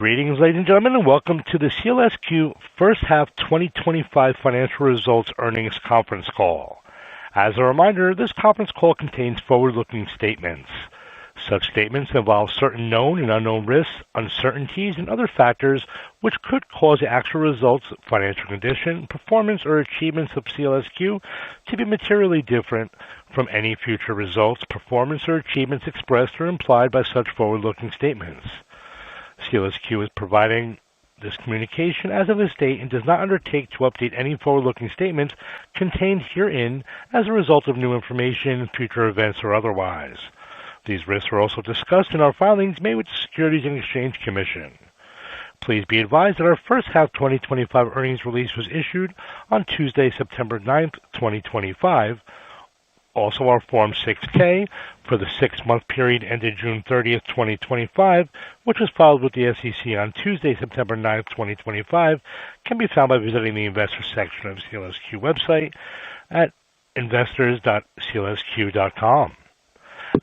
Greetings, ladies and gentlemen, and welcome to the SEALSQ First Half 2025 Financial Results Earnings Conference Call. As a reminder, this conference call contains forward-looking statements. Such statements involve certain known and unknown risks, uncertainties, and other factors which could cause the actual results, financial condition, performance, or achievements of SEALSQ to be materially different from any future results, performance, or achievements expressed or implied by such forward-looking statements. SEALSQ is providing this communication as of this date and does not undertake to update any forward-looking statements contained herein as a result of new information, future events, or otherwise. These risks are also discussed in our filings made with the Securities and Exchange Commission. Please be advised that our first half 2025 earnings release was issued on Tuesday, September 9th, 2025. Also, our Form 6K for the 6-month period ended June 30th, 2025, which was filed with the SEC on Tuesday, September 9th, 2025, can be found by visiting the Investors section of the SEALSQ website at investors.sealsq.com.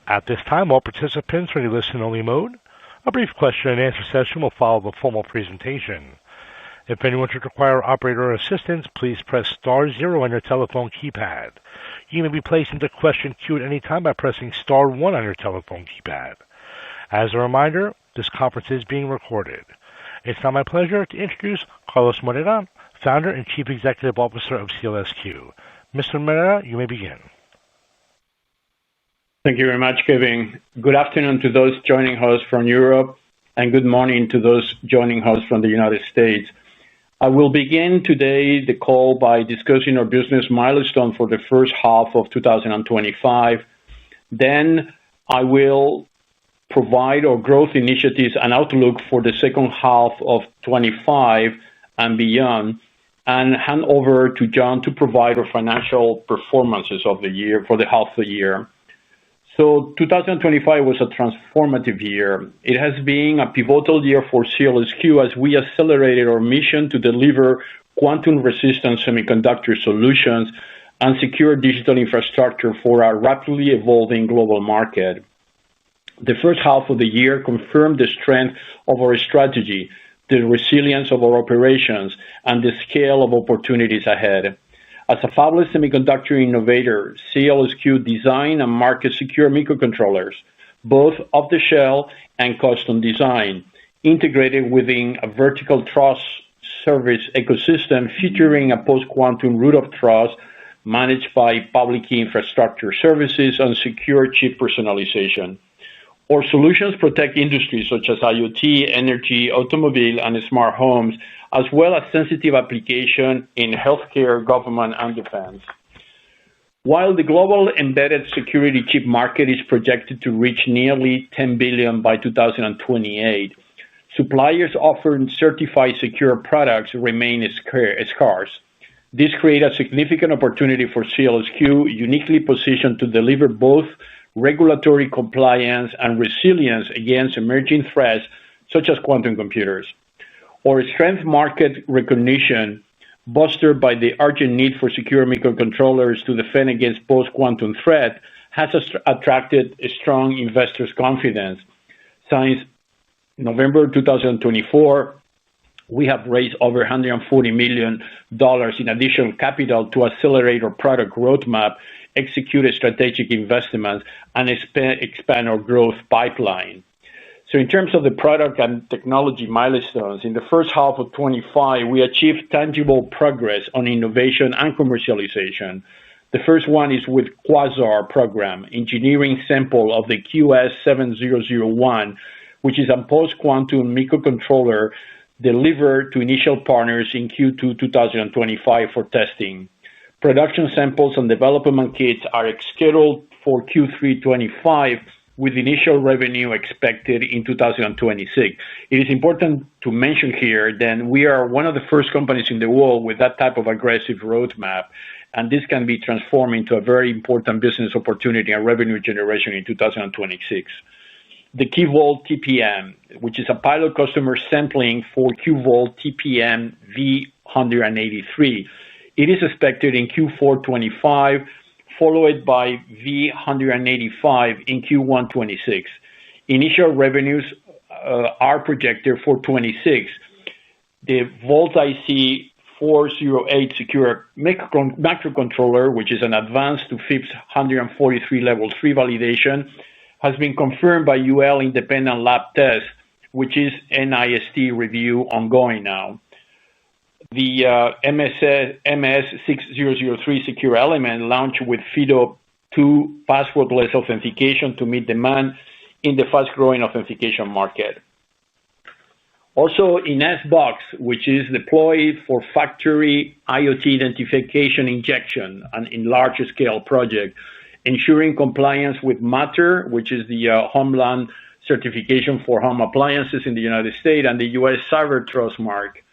At this time, all participants are in listen-only mode. A brief question-and-answer session will follow the formal presentation. If anyone should require operator assistance, please press star 0 on your telephone keypad. You may be placed into question queue at any time by pressing star 1 on your telephone keypad. As a reminder, this conference is being recorded. It's now my pleasure to introduce Carlos Moreira, Founder and Chief Executive Officer of SEALSQ. Mr. Moreira, you may begin. Thank you very much, Kevin. Good afternoon to those joining us from Europe, and good morning to those joining us from the United States. I will begin today the call by discussing our business milestone for the first half of 2025. Then I will provide our growth initiatives and outlook for the second half of 2025 and beyond, and hand over to John to provide our financial performances of the year for the half of the year. So 2025 was a transformative year. It has been a pivotal year for SEALSQ as we accelerated our mission to deliver quantum-resistant semiconductor solutions and secure digital infrastructure for our rapidly evolving global market. The first half of the year confirmed the strength of our strategy, the resilience of our operations, and the scale of opportunities ahead. As a fabless semiconductor innovator, SEALSQ design and market secure microcontrollers, both off-the-shelf and custom design, integrated within a vertical trust service ecosystem featuring a post-quantum root of trust managed by public key infrastructure services and secure chip personalization. Our solutions protect industries such as IoT, energy, automobile, and smart homes, as well as sensitive applications in healthcare, government, and defense. While the global embedded security chip market is projected to reach nearly $10 billion by 2028, suppliers offering certified secure products remain scarce. This creates a significant opportunity for SEALSQ, uniquely positioned to deliver both regulatory compliance and resilience against emerging threats such as quantum computers. Our strength market recognition, bolstered by the urgent need for secure microcontrollers to defend against post-quantum threat, has attracted strong investors' confidence. Since November 2024, we have raised over $140 million in additional capital to accelerate our product roadmap, execute strategic investments, and expand our growth pipeline. So in terms of the product and technology milestones, in the first half of 2025, we achieved tangible progress on innovation and commercialization. The first one is with Quasar program, engineering sample of the QS7001, which is a post-quantum microcontroller delivered to initial partners in Q2 2025 for testing. Production samples and development kits are scheduled for Q3 2025, with initial revenue expected in 2026. It is important to mention here that we are one of the first companies in the world with that type of aggressive roadmap, and this can be transformed into a very important business opportunity and revenue generation in 2026. The QVolt TPM, which is a pilot customer sampling for QVolt TPM V183. It is expected in Q4 2025, followed by V185 in Q1 2026. Initial revenues are projected for 26. The Volt IC 408 secure microcontroller, which is an advanced to FIPS 143 level 3 validation, has been confirmed by UL independent lab test, which is NIST review ongoing now. The MS6003 secure element launched with FIDO2 passwordless authentication to meet demand in the fast-growing authentication market. Also in SBox, which is deployed for factory IoT identification injection and in large scale project, ensuring compliance with Matter, which is the Homeland certification for home appliances in the United States, and the US Cyber Trust Mark.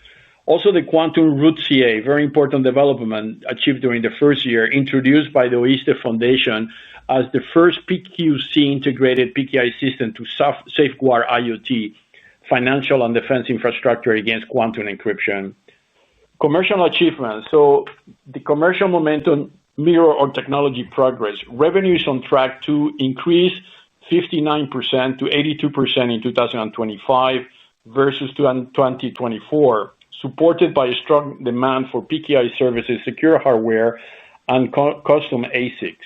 Also the Quantum Root CA, very important development achieved during the first year, introduced by the OISTE Foundation as the first PQC integrated PKI system to safeguard IoT, financial and defense infrastructure against quantum encryption. Commercial achievements. So the commercial momentum mirror our technology progress. Revenue is on track to increase 59% to 82% in 2025 versus 2024, supported by a strong demand for PKI services, secure hardware, and custom ASICs.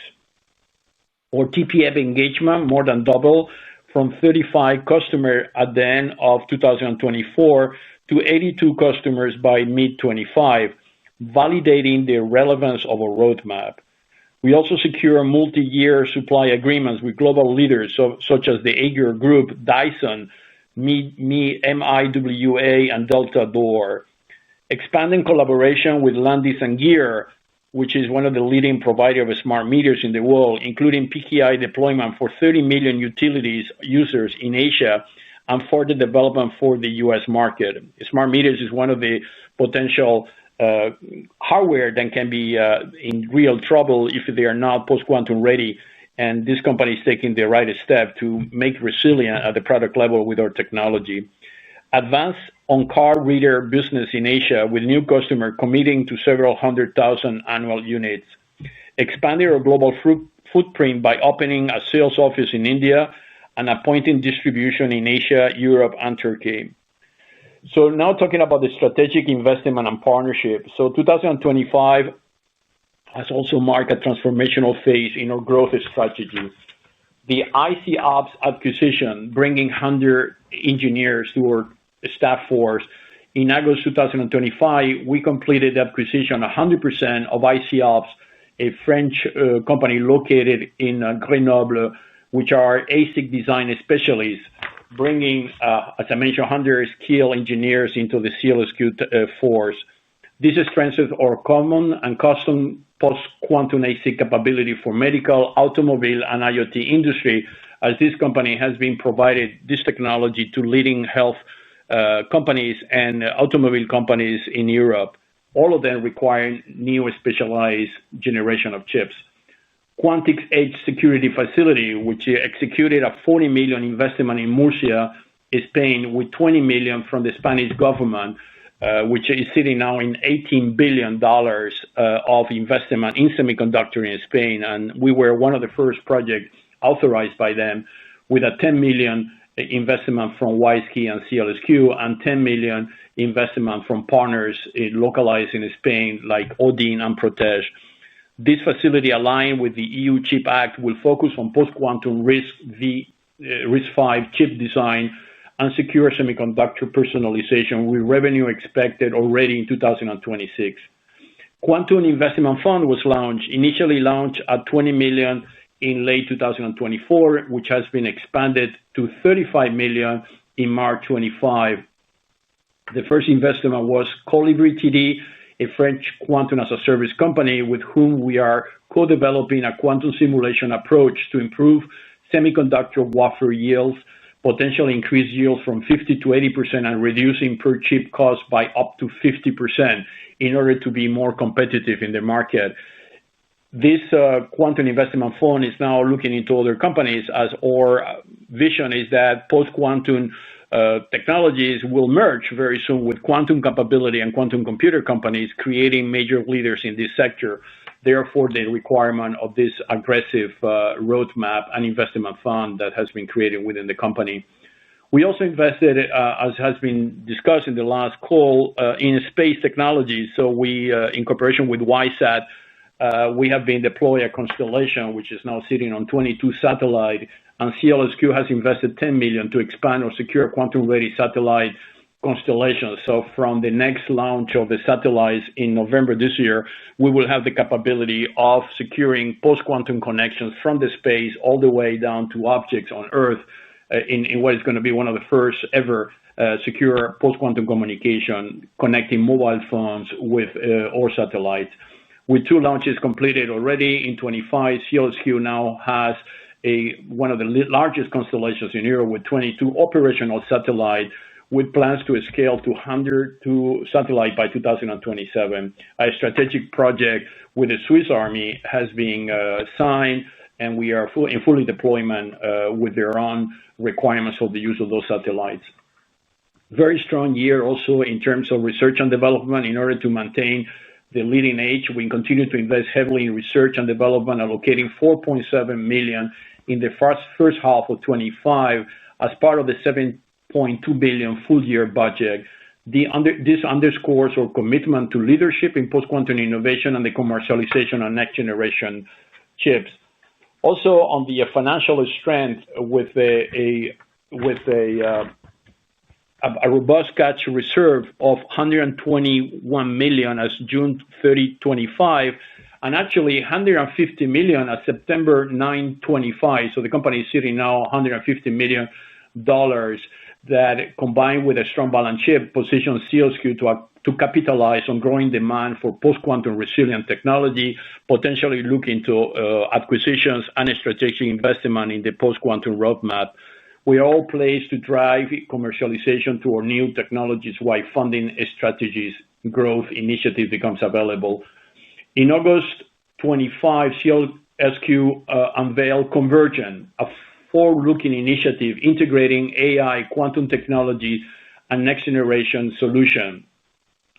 Our TPF engagement more than doubled from 35 customers at the end of 2024 to 82 customers by mid-25, validating the relevance of a roadmap. We also secure multi-year supply agreements with global leaders such as the Aegir Group, Dyson, MIWA, and Delta Door. Expanding collaboration with Landis+Gyr, which is one of the leading providers of smart meters in the world, including PKI deployment for 30 million utilities users in Asia and further development for the US market. Smart meters is one of the potential hardware that can be in real trouble if they are not post-quantum ready. And this company is taking the right step to make resilient at the product level with our technology. Advanced on-car reader business in Asia with new customer committing to several 100,000 annual units. Expanding our global footprint by opening a sales office in India and appointing distribution in Asia, Europe, and Turkey. So now talking about the strategic investment and partnership. So 2025 has also marked a transformational phase in our growth strategy. The IC Ops acquisition, bringing 100 engineers to our staff force. In August 2025, we completed the acquisition 100% of IC Ops, a French company located in Grenoble, which are ASIC design specialists, bringing, as I mentioned, 100 skilled engineers into the SEALSQ force. This strengthens our common and custom post-quantum ASIC capability for medical, automobile, and IoT industry, as this company has been provided this technology to leading health companies and automobile companies in Europe, all of them requiring new specialized generation of chips. Quantix Edge Security Facility, which executed a $40 million investment in Murcia, Spain, with $20 million from the Spanish government, which is sitting now in $18 billion of investment in semiconductor in Spain. And we were one of the first projects authorized by them with a $10 million investment from WISeKey and SEALSQ and $10 million investment from partners localized in Spain like Odin and Protege. This facility, aligned with the EU Chip Act, will focus on post-quantum RISC-V chip design and secure semiconductor personalization, with revenue expected already in 2026. Quantum Investment Fund was initially launched at $20 million in late 2024, which has been expanded to $35 million in March 25. The first investment was Colibri TD, a French quantum as a service company with whom we are co-developing a quantum simulation approach to improve semiconductor wafer yields, potentially increase yields from 50 to 80% and reducing per chip cost by up to 50% in order to be more competitive in the market. This quantum investment fund is now looking into other companies, as our vision is that post-quantum technologies will merge very soon with quantum capability and quantum computer companies, creating major leaders in this sector. Therefore, the requirement of this aggressive roadmap and investment fund that has been created within the company. We also invested, as has been discussed in the last call, in space technology. So we, in cooperation with WISAT, we have been deploying a constellation which is now sitting on 22 satellites, and SEALSQ has invested $10 million to expand or secure quantum-ready satellite constellation. So from the next launch of the satellites in November this year, we will have the capability of securing post-quantum connections from the space all the way down to objects on Earth in what is going to be one of the first ever secure post-quantum communication connecting mobile phones with or satellites. With 2 launches completed already in 25, SEALSQ now has one of the largest constellations in Europe with 22 operational satellites, with plans to scale to 102 satellites by 2027. A strategic project with the Swiss Army has been signed, and we are in full deployment with their own requirements for the use of those satellites. Very strong year also in terms of research and development. In order to maintain the leading edge, we continue to invest heavily in research and development, allocating $4.7 million in the first half of 25 as part of the $7.2 billion full-year budget. This underscores our commitment to leadership in post-quantum innovation and the commercialization of next-generation chips. Also, on the financial strength, with a robust cash reserve of $121 million as June 30, 25, and actually $150 million as September 9, 25. So the company is sitting now $150 million that, combined with a strong balance sheet, positions SEALSQ to capitalize on growing demand for post-quantum resilient technology, potentially look into acquisitions and strategic investment in the post-quantum roadmap. We are all placed to drive commercialization to our new technologies while funding strategies growth initiative becomes available. In August 25, SEALSQ unveiled Convergent, a forward-looking initiative integrating AI, quantum technology, and next-generation solution.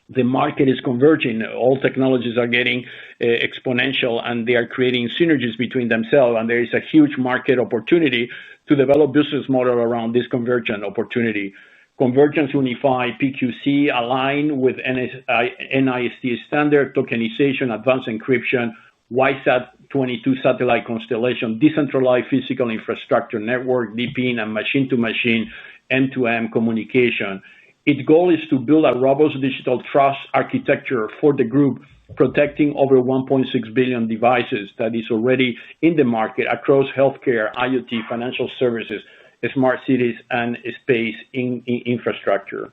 The market is converging. All technologies are getting exponential, and they are creating synergies between themselves, and there is a huge market opportunity to develop business model around this convergent opportunity. Convergence Unified PQC aligned with NIST standard, tokenization, advanced encryption, WISAT 22 satellite constellation, decentralized physical infrastructure network, DPIN, and machine-to-machine end-to-end communication. Its goal is to build a robust digital trust architecture for the group, protecting over 1.6 billion devices that is already in the market across healthcare, IoT, financial services, smart cities, and space infrastructure.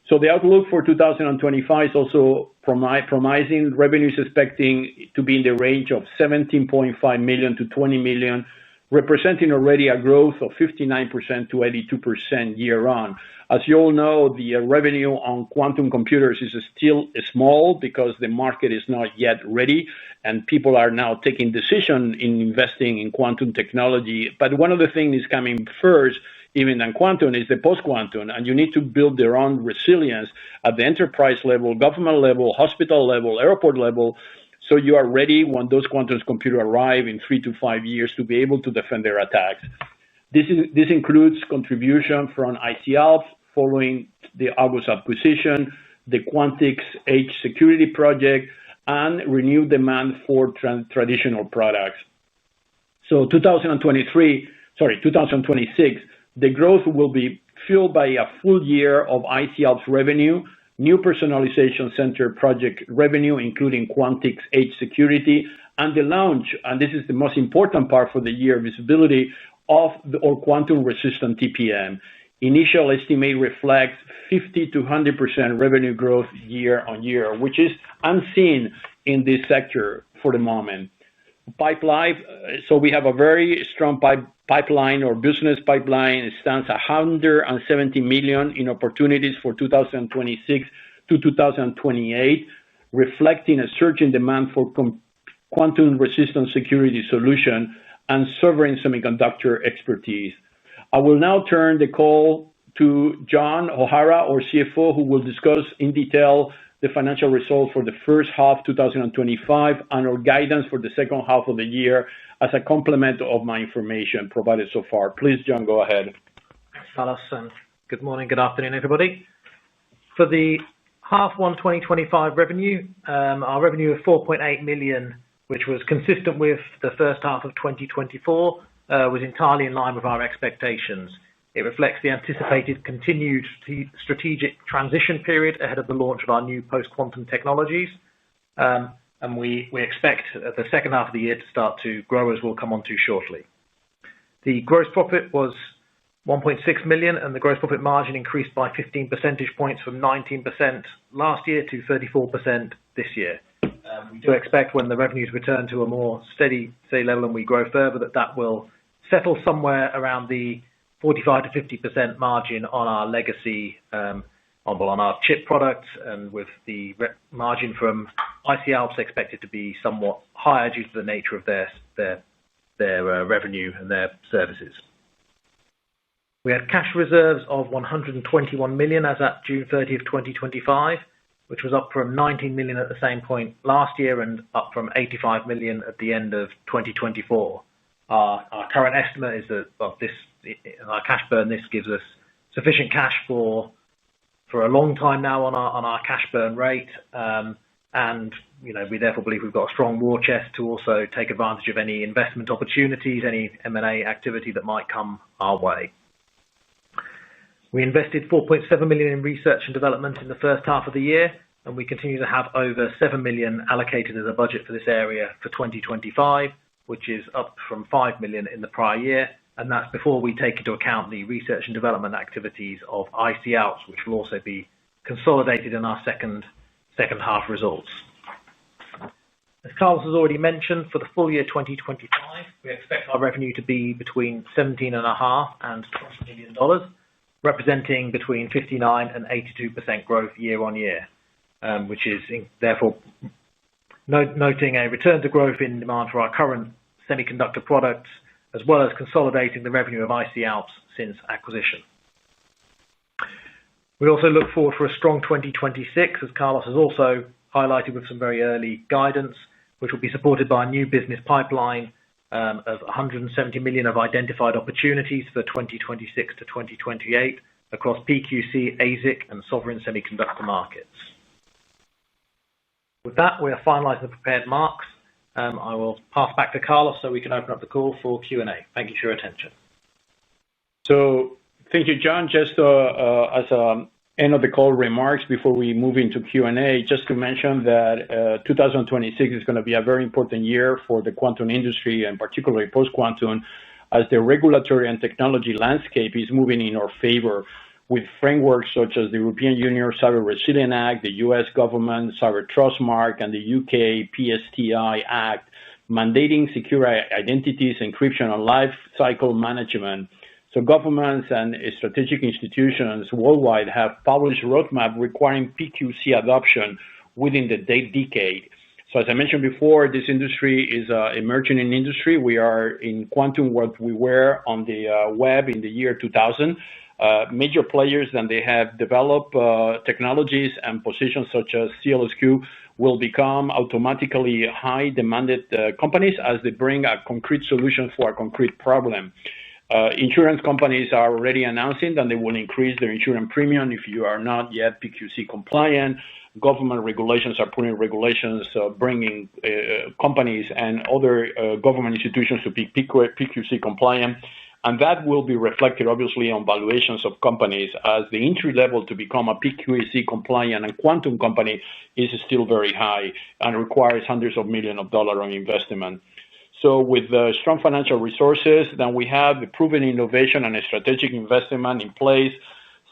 So the outlook for 2025 is also promising. Revenue is expecting to be in the range of $17.5 million to $20 million, representing already a growth of 59% to 82% year on. As you all know, the revenue on quantum computers is still small because the market is not yet ready, and people are now taking decisions in investing in quantum technology. But one of the things is coming first, even than quantum, is the post-quantum, and you need to build their own resilience at the enterprise level, government level, hospital level, airport level, so you are ready when those quantum computers arrive in 3 to 5 years to be able to defend their attacks. This includes contribution from ICALF following the August acquisition, the Quantix Edge Security Project, and renewed demand for traditional products. So 2026, the growth will be fueled by a full year of ICALF's revenue, new personalization center project revenue, including Quantix Edge Security, and the launch, and this is the most important part for the year, visibility of our quantum-resistant TPM. Initial estimate reflects 50 to 100% revenue growth year on year, which is unseen in this sector for the moment. Pipeline, so we have a very strong pipeline or business pipeline. It stands at $170 million in opportunities for 2026 to 2028, reflecting a surge in demand for quantum-resistant security solution and sovereign semiconductor expertise. I will now turn the call to John O'Hara, our CFO, who will discuss in detail the financial results for the first half 2025 and our guidance for the second half of the year as a complement of my information provided so far. Please, John, go ahead. Carlos, and good morning, good afternoon, everybody. For the half one 2025 revenue, our revenue of 4.8 million, which was consistent with the first half of 2024, was entirely in line with our expectations. It reflects the anticipated continued strategic transition period ahead of the launch of our new post-quantum technologies. And we expect the second half of the year to start to grow, as we'll come on to shortly. The gross profit was 1.6 million, and the gross profit margin increased by 15 percentage points from 19% last year to 34% this year. We do expect when the revenues return to a more steady level and we grow further, that will settle somewhere around the 45 to 50% margin on our legacy, on our chip products, and with the margin from IC'Alps expected to be somewhat higher due to the nature of their revenue and their services. We had cash reserves of 121 million as at June 30th, 2025, which was up from 19 million at the same point last year and up from 85 million at the end of 2024. Our current estimate is that our cash burn, this gives us sufficient cash for a long time now on our cash burn rate. And we therefore believe we've got a strong war chest to also take advantage of any investment opportunities, any M&A activity that might come our way. We invested 4.7 million in research and development in the first half of the year, and we continue to have over 7 million allocated as a budget for this area for 2025, which is up from 5 million in the prior year. And that's before we take into account the research and development activities of IC'Alps, which will also be consolidated in our second half results. As Carlos has already mentioned, for the full year 2025, we expect our revenue to be between $17.5 and $20 million, representing between 59 and 82% growth year on year, which is therefore noting a return to growth in demand for our current semiconductor products, as well as consolidating the revenue of IC'Alps since acquisition. We also look forward for a strong 2026, as Carlos has also highlighted with some very early guidance, which will be supported by a new business pipeline of 170 million of identified opportunities for 2026 to 2028 across PQC, ASIC, and sovereign semiconductor markets. With that, we are finalizing the prepared marks. I will pass back to Carlos so we can open up the call for Q&A. Thank you for your attention. So thank you, John. Just as end of the call remarks before we move into Q&A, just to mention that 2026 is going to be a very important year for the quantum industry, and particularly post-quantum, as the regulatory and technology landscape is moving in our favor, with frameworks such as the European Union Cyber Resilience Act, the US government Cyber Trust Mark, and the UK PSTI Act, mandating secure identities, encryption, and life cycle management. So governments and strategic institutions worldwide have published roadmap requiring PQC adoption within the decade. So as I mentioned before, this industry is emerging in industry. We are in quantum what we were on the web in the year 2000. Major players, and they have developed technologies and positions such as SEALSQ will become automatically high demanded companies as they bring a concrete solution for a concrete problem. Insurance companies are already announcing that they will increase their insurance premium if you are not yet PQC compliant. Government regulations are putting regulations bringing companies and other government institutions to be PQC compliant. And that will be reflected, obviously, on valuations of companies, as the entry level to become a PQC compliant and quantum company is still very high and requires hundreds of millions of dollars on investment. So with strong financial resources, then we have the proven innovation and a strategic investment in place.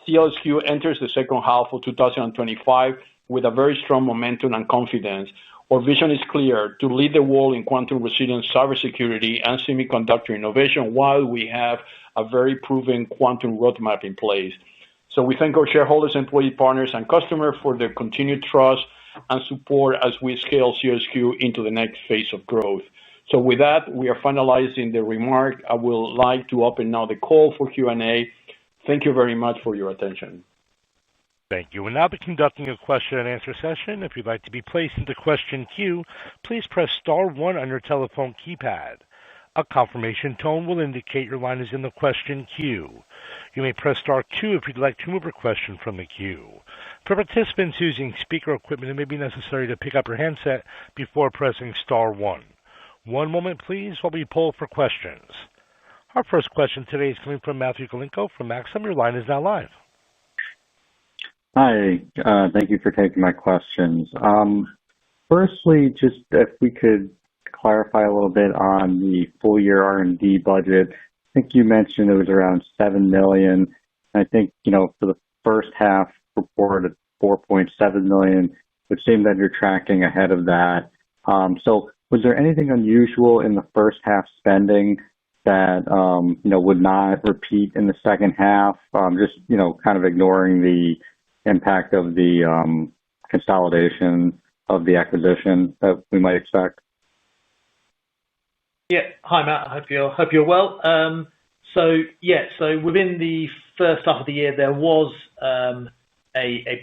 SEALSQ enters the second half of 2025 with a very strong momentum and confidence. Our vision is clear: to lead the world in quantum resilient cybersecurity and semiconductor innovation while we have a very proven quantum roadmap in place. So we thank our shareholders, employee partners, and customers for their continued trust and support as we scale SEALSQ into the next phase of growth. So with that, we are finalizing the remark. I would like to open now the call for Q&A. Thank you very much for your attention. Thank you. We'll now be conducting a question and answer session. If you'd like to be placed into question queue, please press star one on your telephone keypad. A confirmation tone will indicate your line is in the question queue. You may press star 2 if you'd like to remove your question from the queue. For participants using speaker equipment, it may be necessary to pick up your handset before pressing star 1. One moment, please, while we poll for questions. Our first question today is coming from Matthew Galinko from Maxim. Your line is now live. Hi, thank you for taking my questions. Firstly, just if we could clarify a little bit on the full year R&D budget. I think you mentioned it was around $7 million. I think, for the first half reported $4.7 million, which seemed that you're tracking ahead of that. So was there anything unusual in the first half spending that, would not repeat in the second half? Just, kind of ignoring the impact of the consolidation of the acquisition that we might expect? Yeah. Hi, Matt. I hope you're well. So within the first half of the year, there was a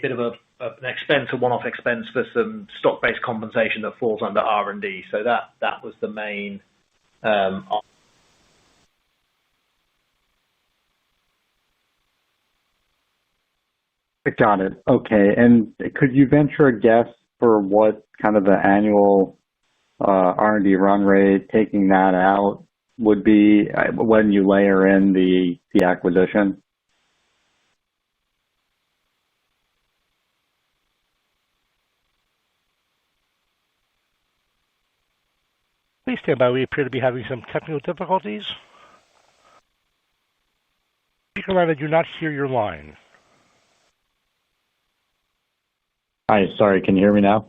bit of an expense, a one-off expense for some stock-based compensation that falls under R&D. So that was the main. Got it. Okay. And could you venture a guess for what kind of the annual R&D run rate, taking that out, would be when you layer in the acquisition? Please stand by. We appear to be having some technical difficulties. Speaker line, I do not hear your line. Hi, sorry, can you hear me now?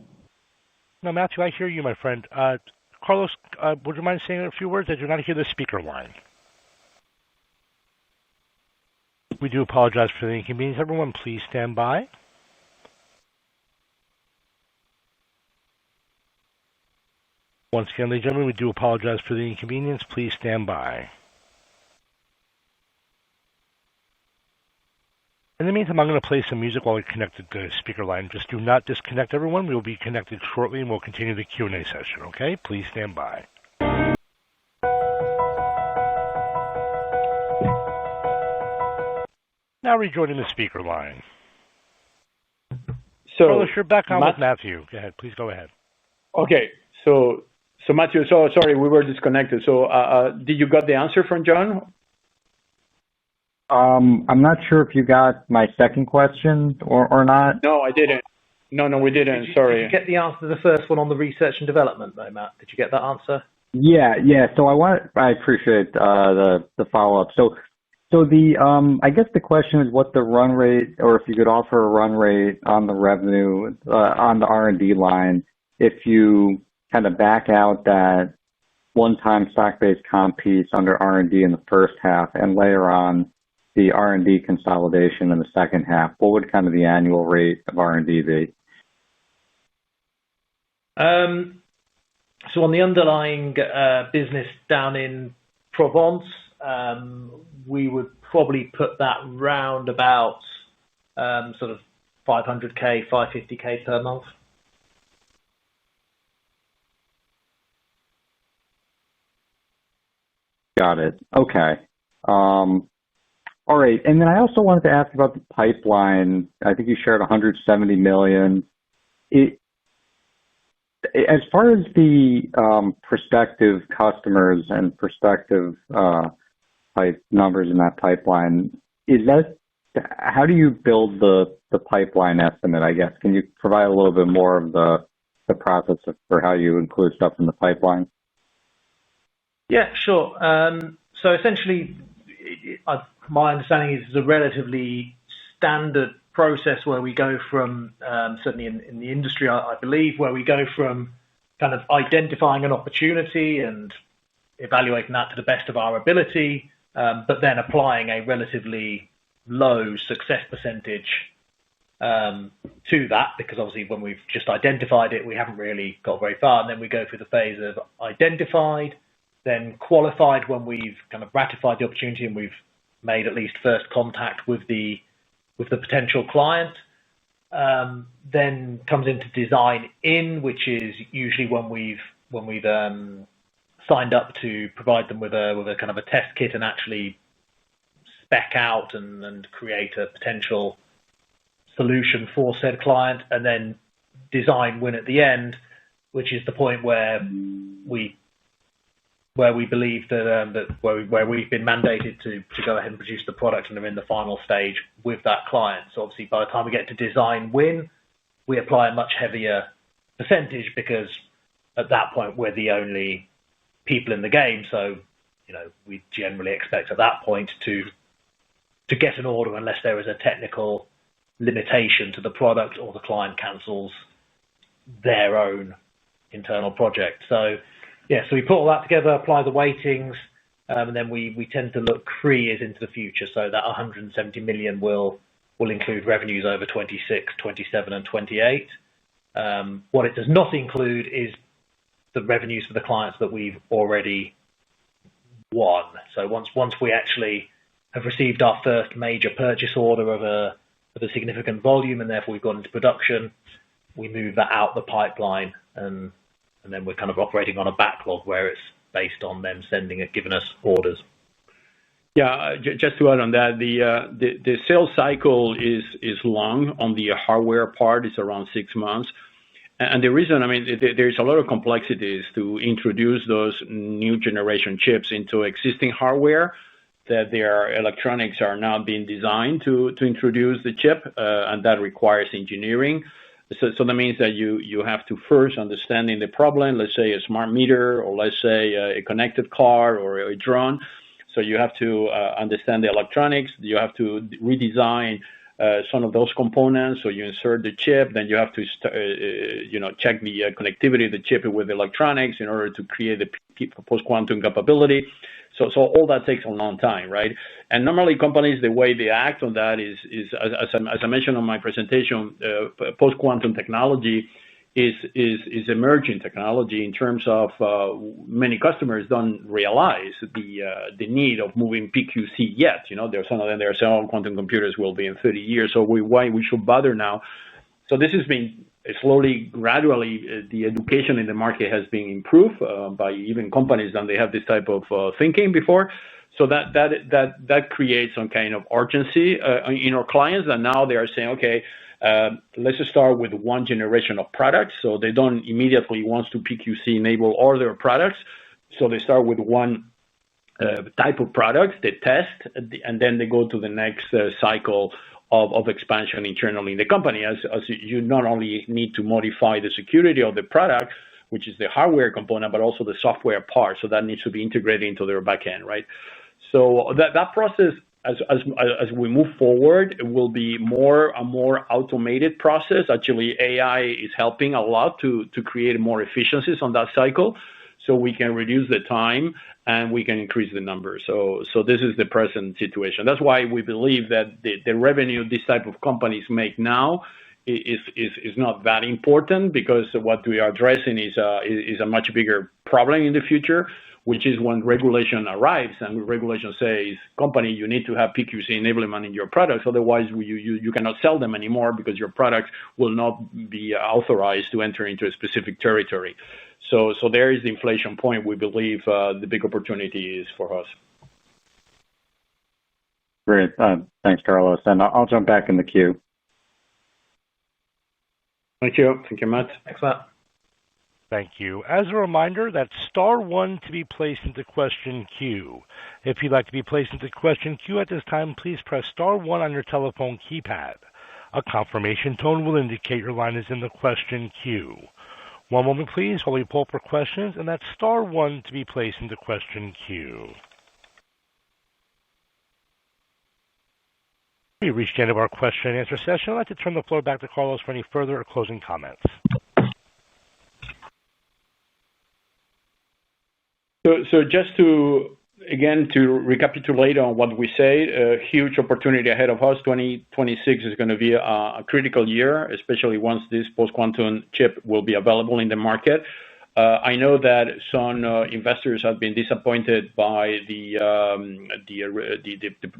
No, Matthew, I hear you, my friend. Carlos, would you mind saying a few words? I do not hear the speaker line. We do apologize for the inconvenience. Everyone, please stand by. Once again, ladies and gentlemen, we do apologize for the inconvenience. Please stand by. In the meantime, I'm going to play some music while we connect the speaker line. Just do not disconnect, everyone. We will be connected shortly, and we'll continue the Q&A session, okay? Please stand by. Now rejoining the speaker line. So, Carlos, you're back on with Matthew. Go ahead. Please go ahead. Okay. So Matthew, sorry, we were disconnected. So did you got the answer from John? I'm not sure if you got my second question or not. No, I didn't. No, we didn't. Sorry. Did you get the answer to the first one on the research and development, though, Matt? Did you get that answer? Yeah. So I appreciate the follow up. So the I guess the question is what the run rate, or if you could offer a run rate on the revenue on the R&D line, if you kind of back out that one-time stock-based comp piece under R&D in the first half and layer on the R&D consolidation in the second half, what would kind of the annual rate of R&D be? So on the underlying business down in Provence, we would probably put that round about sort of 500K, 550K per month. Got it. Okay. All right. And then I also wanted to ask about the pipeline. I think you shared 170 million. As far as the prospective customers and prospective type numbers in that pipeline, how do you build the pipeline estimate, I guess? Can you provide a little bit more of the process for how you include stuff in the pipeline? Yeah, sure. So essentially, my understanding is it's a relatively standard process where we go from, certainly in the industry, I believe, where we go from kind of identifying an opportunity and evaluating that to the best of our ability, but then applying a relatively low success percentage to that, because obviously when we've just identified it, we haven't really got very far. And then we go through the phase of identified, then qualified when we've kind of ratified the opportunity and we've made at least first contact with the potential client. Then comes into design in, which is usually when we've signed up to provide them with a kind of a test kit and actually spec out and create a potential solution for said client, and then design win at the end, which is the point where we believe that where we've been mandated to go ahead and produce the product and are in the final stage with that client. So obviously by the time we get to design win, we apply a much heavier percentage because at that point we're the only people in the game. So, we generally expect at that point to get an order unless there is a technical limitation to the product or the client cancels their own internal project. So we put all that together, apply the weightings, and then we tend to look 3 years into the future. So that 170 million will include revenues over 26, 27, and 28. What it does not include is the revenues for the clients that we've already won. So once we actually have received our first major purchase order of a significant volume, and therefore we've gone into production, we move that out the pipeline, and then we're kind of operating on a backlog where it's based on them giving us orders. Yeah, just to add on that, the sales cycle is long on the hardware part. It's around 6 months. And the reason, there's a lot of complexities to introduce those new generation chips into existing hardware, that their electronics are now being designed to introduce the chip, and that requires engineering. So that means that you have to first understanding the problem, let's say a smart meter, or let's say a connected car or a drone. So you have to understand the electronics. You have to redesign some of those components. So you insert the chip, then you have to check the connectivity of the chip with electronics in order to create the post-quantum capability. So all that takes a long time, right? And normally companies, the way they act on that is as I mentioned on my presentation, post-quantum technology is emerging technology in terms of many customers don't realize the need of moving PQC yet. There's some of them, they're saying, quantum computers will be in 30 years, so why we should bother now? So this has been slowly, gradually, the education in the market has been improved by even companies that they have this type of thinking before. So that creates some kind of urgency in our clients, and now they are saying, okay, let's just start with one generation of products. So they don't immediately want to PQC enable all their products. So they start with one type of products, they test, and then they go to the next cycle of expansion internally in the company, as you not only need to modify the security of the product, which is the hardware component, but also the software part. So that needs to be integrated into their backend, right? So that process, as we move forward, it will be a more automated process. Actually, AI is helping a lot to create more efficiencies on that cycle, so we can reduce the time and we can increase the numbers. So this is the present situation. That's why we believe that the revenue this type of companies make now is not that important, because what we are addressing is a much bigger problem in the future, which is when regulation arrives and regulation says, company, you need to have PQC enablement in your products, otherwise you cannot sell them anymore because your products will not be authorized to enter into a specific territory. So there is the inflection point. We believe the big opportunity is for us. Great. Thanks, Carlos. And I'll jump back in the queue. Thank you. Thank you, Matt. Thanks, Matt. Thank you. As a reminder, that's star one to be placed into question queue. If you'd like to be placed into question queue at this time, please press star one on your telephone keypad. A confirmation tone will indicate your line is in the question queue. One moment, please, while we pull for questions, and that's star one to be placed into question queue. We've reached the end of our question and answer session. I'd like to turn the floor back to Carlos for any further or closing comments. So just to recapitulate on what we say, a huge opportunity ahead of us. 2026 is going to be a critical year, especially once this post-quantum chip will be available in the market. I know that some investors have been disappointed by the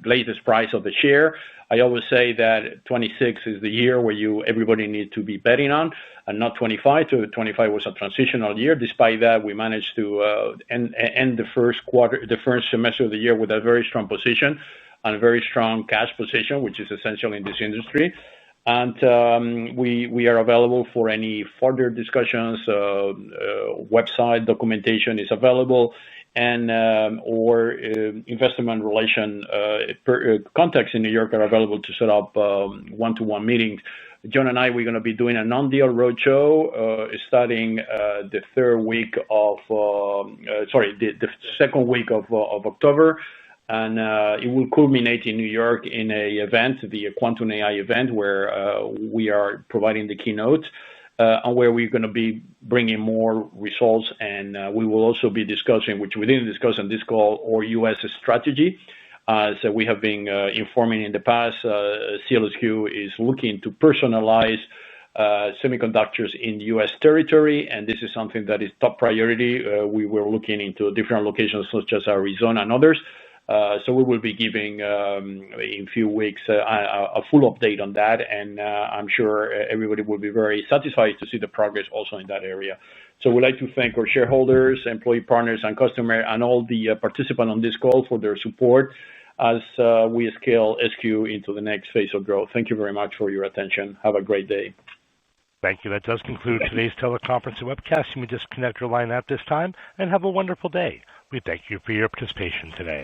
latest price of the share. I always say that 26 is the year where everybody needs to be betting on, and not 25. 25 was a transitional year. Despite that, we managed to end the first semester of the year with a very strong position and a very strong cash position, which is essential in this industry. And we are available for any further discussions. Website documentation is available, and or investment relation contacts in New York are available to set up one-to-one meetings. John and I, we're going to be doing a non-deal roadshow starting the second week of October. And it will culminate in New York in a event, the Quantum AI event, where we are providing the keynote, and where we're going to be bringing more results. And we will also be discussing, which we didn't discuss on this call, our U.S. strategy. So we have been informing in the past, SEALSQ is looking to personalize semiconductors in U.S. territory, and this is something that is top priority. We were looking into different locations such as Arizona and others. So we will be giving in a few weeks a full update on that, and I'm sure everybody will be very satisfied to see the progress also in that area. So we'd like to thank our shareholders, employee partners, and customers, and all the participants on this call for their support as we scale SQ into the next phase of growth. Thank you very much for your attention. Have a great day. Thank you. That does conclude today's teleconference and webcast. You may disconnect your line at this time and have a wonderful day. We thank you for your participation today.